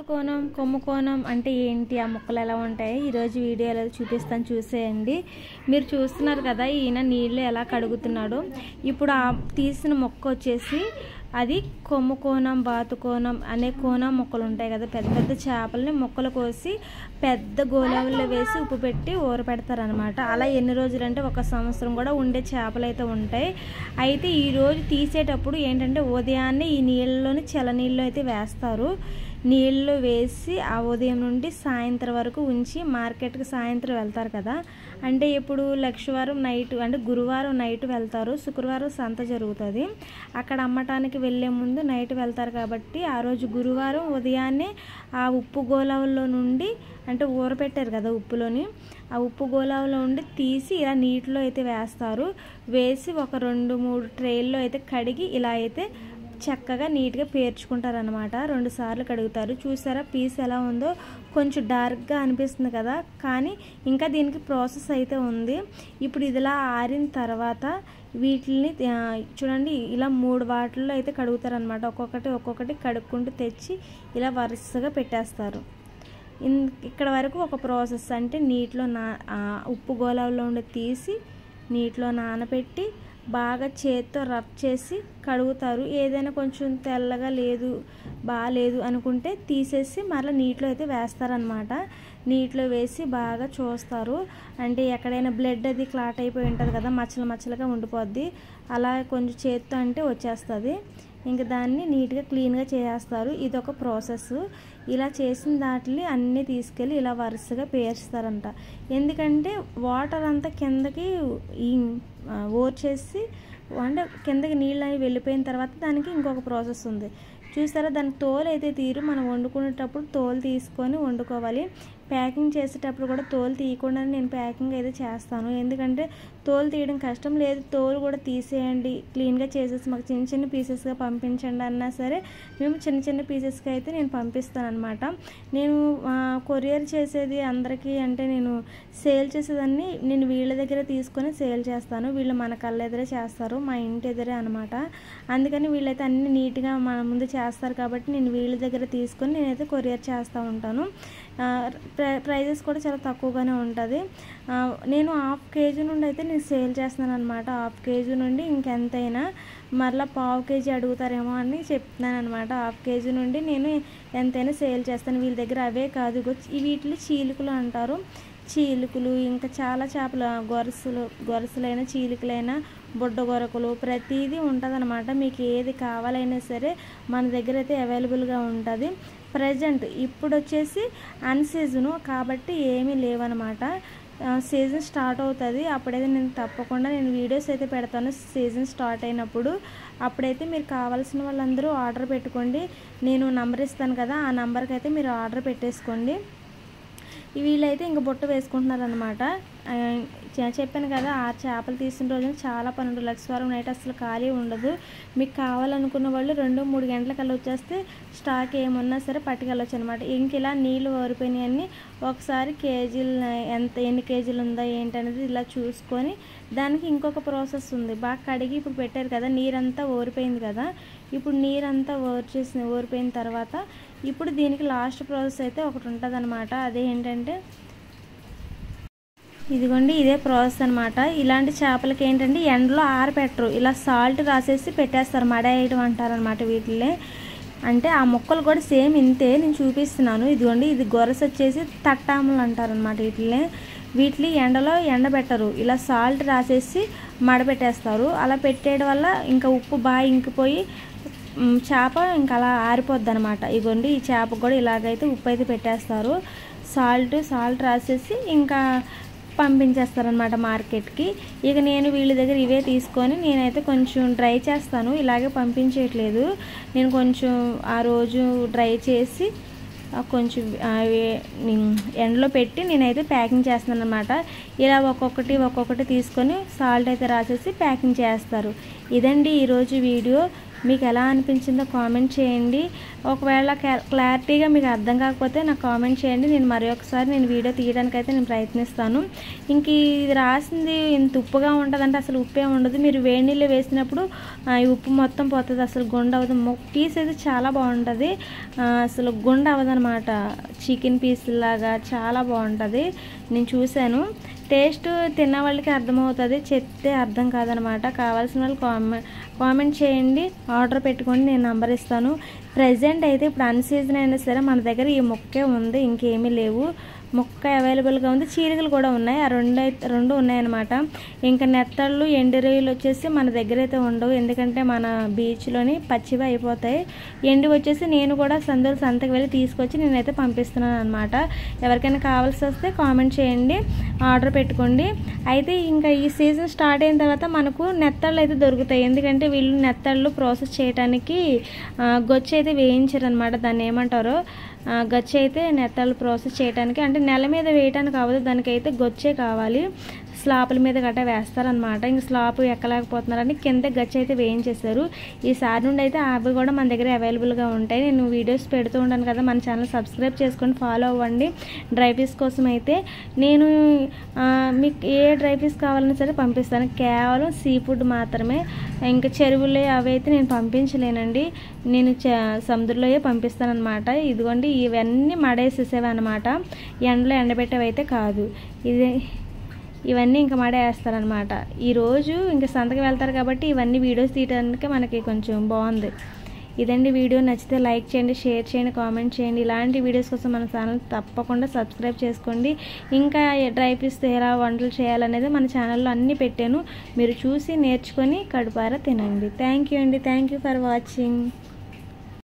కోణం కొమ్ము కోణం అంటే ఏంటి, ఆ మొక్కలు ఎలా ఉంటాయి ఈరోజు వీడియోలో చూపిస్తాను, చూసేయండి. మీరు చూస్తున్నారు కదా ఈయన నీళ్ళు ఎలా కడుగుతున్నాడో. ఇప్పుడు ఆ తీసిన మొక్క వచ్చేసి అది కొమ్ము కోణం బాతు కోణం అనే కోణం మొక్కలు ఉంటాయి కదా, పెద్ద పెద్ద చేపలని మొక్కలు కోసి పెద్ద గోళావుల్లో వేసి ఉప్పు పెట్టి ఊర పెడతారనమాట. అలా ఎన్ని రోజులు అంటే 1 సంవత్సరం కూడా ఉండే చేపలు అయితే ఉంటాయి. అయితే ఈరోజు తీసేటప్పుడు ఏంటంటే ఉదయాన్నే ఈ నీళ్ళలోని చల్లనీళ్ళు అయితే వేస్తారు. నీళ్ళు వేసి ఆ ఉదయం నుండి సాయంత్రం వరకు ఉంచి మార్కెట్కి సాయంత్రం వెళ్తారు కదా. అంటే ఇప్పుడు లక్షవారం నైట్ అంటే గురువారం నైట్ వెళ్తారు, శుక్రవారం సంత జరుగుతుంది. అక్కడ అమ్మటానికి వెళ్ళే ముందు నైట్ వెళ్తారు కాబట్టి ఆ రోజు గురువారం ఉదయాన్నే ఆ ఉప్పు గోళావుల్లో నుండి అంటే ఊర పెట్టారు కదా ఉప్పులోని, ఆ ఉప్పు గోళావులో నుండి తీసి ఇలా నీటిలో అయితే వేస్తారు. వేసి ఒక 2-3 ట్రేల్లో అయితే కడిగి ఇలా అయితే చక్కగా నీట్గా పేర్చుకుంటారనమాట. 2 సార్లు కడుగుతారు. చూసారా పీస్ ఎలా ఉందో, కొంచెం డార్క్గా అనిపిస్తుంది కదా, కానీ ఇంకా దీనికి ప్రాసెస్ అయితే ఉంది. ఇప్పుడు ఇదిలా ఆరిన తర్వాత వీటిని చూడండి ఇలా 3 వాటిల్లో అయితే కడుగుతారనమాట. ఒక్కొక్కటి కడుక్కుంటూ తెచ్చి ఇలా వరుసగా పెట్టేస్తారు. ఇక్కడ వరకు ఒక ప్రాసెస్. అంటే నీటిలో ఉప్పు గోళాల్లో ఉండి తీసి నీటిలో నానబెట్టి బాగా చేత్తో రబ్ చేసి కడుగుతారు. ఏదైనా కొంచెం తెల్లగా లేదు బాగాలేదు అనుకుంటే తీసేసి మళ్ళీ నీటిలో అయితే వేస్తారనమాట. నీటిలో వేసి బాగా చూస్తారు. అంటే ఎక్కడైనా బ్లడ్ అది క్లాట్ అయిపోయి ఉంటుంది కదా, మచ్చలుగా ఉండిపోద్ది. అలా కొంచెం చేత్తో అంటే వచ్చేస్తుంది. ఇంకా దాన్ని నీట్గా క్లీన్గా చేస్తారు. ఇదొక ప్రాసెస్. ఇలా చేసిన దాంట్లో అన్నీ తీసుకెళ్ళి ఇలా వరుసగా పేర్చుతారంట. ఎందుకంటే వాటర్ అంతా కిందకి ఓర్చేసి అంటే కిందకి నీళ్ళు అనేవి వెళ్ళిపోయిన తర్వాత దానికి ఇంకొక ప్రాసెస్ ఉంది. చూసారా, దాని తోలు అయితే తీరు. మనం వండుకునేటప్పుడు తోలు తీసుకొని వండుకోవాలి. ప్యాకింగ్ చేసేటప్పుడు కూడా తోలు తీయకుండా నేను ప్యాకింగ్ అయితే చేస్తాను. ఎందుకంటే తోలు తీయడం కష్టం. లేదు తోలు కూడా తీసేయండి, క్లీన్గా చేసేసి మాకు చిన్న పీసెస్గా పంపించండి అన్నా సరే మేము చిన్న పీసెస్గా అయితే నేను పంపిస్తాను అనమాట. నేను కొరియర్ చేసేది అందరికీ అంటే నేను సేల్ చేసేదాన్ని నేను వీళ్ళ దగ్గర తీసుకొని సేల్ చేస్తాను. వీళ్ళు మన కళ్ళ ఎదురే చేస్తారు, మా ఇంటి ఎదురే అనమాట. అందుకని వీళ్ళైతే అన్ని నీట్గా మన ముందు చేస్తారు కాబట్టి నేను వీళ్ళ దగ్గర తీసుకొని నేనైతే కొరియర్ చేస్తూ ఉంటాను. ప్రైజెస్ కూడా చాలా తక్కువగానే ఉంటుంది. నేను 1/2 kg నుండి అయితే నేను సేల్ చేస్తున్నాను అనమాట. 1/2 kg నుండి ఇంకెంతైనా మరలా 1/4 kg అడుగుతారేమో అని చెప్తున్నాను అనమాట. 1/2 kg నుండి నేను ఎంతైనా సేల్ చేస్తాను. వీళ్ళ దగ్గర అవే కాదు, వీటిని చీలుకలు అంటారు. చీలుకలు ఇంకా చాలా చేపలు, గొరసలైన చీలికలైనా బుడ్డ గొరకలు ప్రతిదీ ఉంటుంది అనమాట. మీకు ఏది కావాలైనా సరే మన దగ్గర అయితే అవైలబుల్గా ఉంటుంది. ప్రజెంట్ ఇప్పుడు వచ్చేసి అన్సీజను కాబట్టి ఏమీ లేవన్నమాట. సీజన్ స్టార్ట్ అవుతుంది అప్పుడైతే నేను తప్పకుండా వీడియోస్ అయితే పెడతాను. సీజన్ స్టార్ట్ అయినప్పుడు అప్పుడైతే మీరు కావాల్సిన వాళ్ళందరూ ఆర్డర్ పెట్టుకోండి. నేను నంబర్ ఇస్తాను కదా, ఆ నెంబర్కి అయితే మీరు ఆర్డర్ పెట్టేసుకోండి. వీళ్ళైతే ఇంక బుట్ట వేసుకుంటున్నారనమాట. చెప్పాను కదా, ఆ చేపలు తీసిన రోజున చాలా పనులు. లక్షవారం నైట్ అసలు ఖాళీ ఉండదు. మీకు కావాలనుకున్న వాళ్ళు 2-3 గంటలకల్లా వచ్చేస్తే స్టాక్ ఏమన్నా సరే పట్టుకెళ్ళొచ్చు అనమాట. ఇంక ఇలా నీళ్ళు ఓరిపోయినాయన్నీ ఒకసారి ఎన్ని కేజీలు ఉందా ఏంటనేది ఇలా చూసుకొని దానికి ఇంకొక ప్రాసెస్ ఉంది. బాగా కడిగి ఇప్పుడు పెట్టారు కదా, నీరంతా ఓరిపోయింది కదా. ఇప్పుడు నీరంతా ఓరిపోయిన తర్వాత ఇప్పుడు దీనికి లాస్ట్ ప్రాసెస్ అయితే ఒకటి ఉంటుంది అనమాట. అదేంటంటే ఇదిగోండి, ఇదే ప్రాసెస్ అనమాట. ఇలాంటి చేపలకి ఏంటంటే ఎండలో ఆరపెట్టరు, ఇలా సాల్ట్ రాసేసి పెట్టేస్తారు. మడేయడం అంటారనమాట వీటిని. అంటే ఆ మొక్కలు కూడా సేమ్ ఇంతే, నేను చూపిస్తున్నాను. ఇదిగోండి, ఇది గొరస వచ్చేసి తట్టాములు అంటారనమాట. వీటిని ఎండలో ఎండబెట్టరు, ఇలా సాల్ట్ రాసేసి మడబెట్టేస్తారు. అలా పెట్టేయడం వల్ల ఇంకా ఉప్పు బాగా ఇంకిపోయి చేప ఇంకా అలా ఆరిపోద్ది అనమాట. ఇదిగోండి, ఈ చేపకు కూడా ఇలాగైతే ఉప్పు అయితే పెట్టేస్తారు. సాల్ట్ రాసేసి ఇంకా పంపించేస్తారనమాట మార్కెట్కి. ఇక నేను వీళ్ళ దగ్గర ఇవే తీసుకొని నేనైతే కొంచెం డ్రై చేస్తాను, ఇలాగే పంపించేయట్లేదు. నేను కొంచెం ఆ రోజు డ్రై చేసి కొంచెం ఎండలో పెట్టి నేనైతే ప్యాకింగ్ చేస్తున్నాను అనమాట. ఇలా ఒక్కొక్కటి తీసుకొని సాల్ట్ అయితే రాసేసి ప్యాకింగ్ చేస్తారు. ఇదండి ఈరోజు వీడియో. మీకు ఎలా అనిపించిందో కామెంట్ చేయండి. ఒకవేళ క్లారిటీగా మీకు అర్థం కాకపోతే నాకు కామెంట్ చేయండి. నేను మరొకసారి వీడియో తీయడానికి అయితే నేను ప్రయత్నిస్తాను. ఇంక ఇది రాసింది ఇంత ఉప్పుగా ఉంటుందంటే అసలు ఉప్పే ఉండదు. మీరు వేడి నీళ్ళు వేసినప్పుడు ఈ ఉప్పు మొత్తం పోతుంది, అసలు గుండ అవ్వదు. పీస్ అయితే చాలా బాగుంటుంది, అసలు గుండ అవ్వదనమాట. చికెన్ పీస్ లాగా చాలా బాగుంటుంది. నేను చూశాను. టేస్ట్ తిన్న వాళ్ళకి అర్థమవుతుంది, చెప్తే అర్థం కాదనమాట. కావాల్సిన వాళ్ళు కామెంట్ చేయండి, ఆర్డర్ పెట్టుకోండి, నేను నంబర్ ఇస్తాను. ప్రజెంట్ అయితే ఇప్పుడు అన్ సీజన్ అయినా సరే మన దగ్గర ఈ మొక్కే ఉంది, ఇంకేమీ లేవు. మొక్క అవైలబుల్గా ఉంది, చీలికలు కూడా ఉన్నాయి. ఆ రెండు ఉన్నాయన్నమాట. ఇంకా నెత్తళ్ళు ఎండు రొయ్యలు వచ్చేసి మన దగ్గర అయితే ఉండవు, ఎందుకంటే మన బీచ్లోని పచ్చివి అయిపోతాయి. ఎండు వచ్చేసి నేను కూడా సంతకు వెళ్ళి తీసుకొచ్చి నేనైతే పంపిస్తున్నాను అనమాట. ఎవరికైనా కావాల్సి వస్తే కామెంట్ చేయండి, ఆర్డర్ పెట్టుకోండి. అయితే ఇంకా ఈ సీజన్ స్టార్ట్ అయిన తర్వాత మనకు నెత్తళ్ళు అయితే దొరుకుతాయి, ఎందుకంటే వీళ్ళు నెత్తళ్ళు ప్రాసెస్ చేయడానికి గొచ్చి అయితే వేయించారు అనమాట. దాన్ని ఏమంటారో గచ్చి అయితే నెత్తళ్ళు ప్రాసెస్ చేయడానికి, అంటే నెల మీద వేయడానికి అవ్వదు, దానికైతే గొచ్చే కావాలి. స్లాపుల మీద గట్రా వేస్తారనమాట. ఇంక స్లాపు ఎక్కలేకపోతున్నారని కింద గచ్చి అయితే వేయించేశారు. ఈసారి నుండి అయితే అవి కూడా మన దగ్గర అవైలబుల్గా ఉంటాయి. నేను వీడియోస్ పెడుతూ ఉంటాను కదా, మన ఛానల్ సబ్స్క్రైబ్ చేసుకొని ఫాలో అవ్వండి. డ్రై పీస్ కోసం అయితే నేను మీకు ఏ డ్రై పీస్ కావాలన్నా సరే పంపిస్తాను, కేవలం సీ ఫుడ్ మాత్రమే. ఇంకా చెరువులే అవి అయితే నేను పంపించలేనండి, నేను సముద్రంలోయే పంపిస్తానమాట. ఇదిగోండి ఇవన్నీ మడేసేసేవి అనమాట, ఎండలో ఎండబెట్టేవి అయితే కాదు. ఇవన్నీ ఇంకా మడేస్తారనమాట. ఈరోజు ఇంకా సంతకి వెళ్తారు కాబట్టి ఇవన్నీ వీడియోస్ తీయడానికి మనకి కొంచెం బాగుంది. ఇదండి వీడియో. నచ్చితే లైక్ చేయండి, షేర్ చేయండి, కామెంట్ చేయండి. ఇలాంటి వీడియోస్ కోసం మన ఛానల్ తప్పకుండా సబ్స్క్రైబ్ చేసుకోండి. ఇంకా డ్రై పీస్ ఎలా వంటలు చేయాలనేది మన ఛానల్లో అన్నీ పెట్టాను, మీరు చూసి నేర్చుకొని కడుపారా తినండి. థ్యాంక్ యూ అండి, థ్యాంక్ యూ ఫర్ వాచింగ్.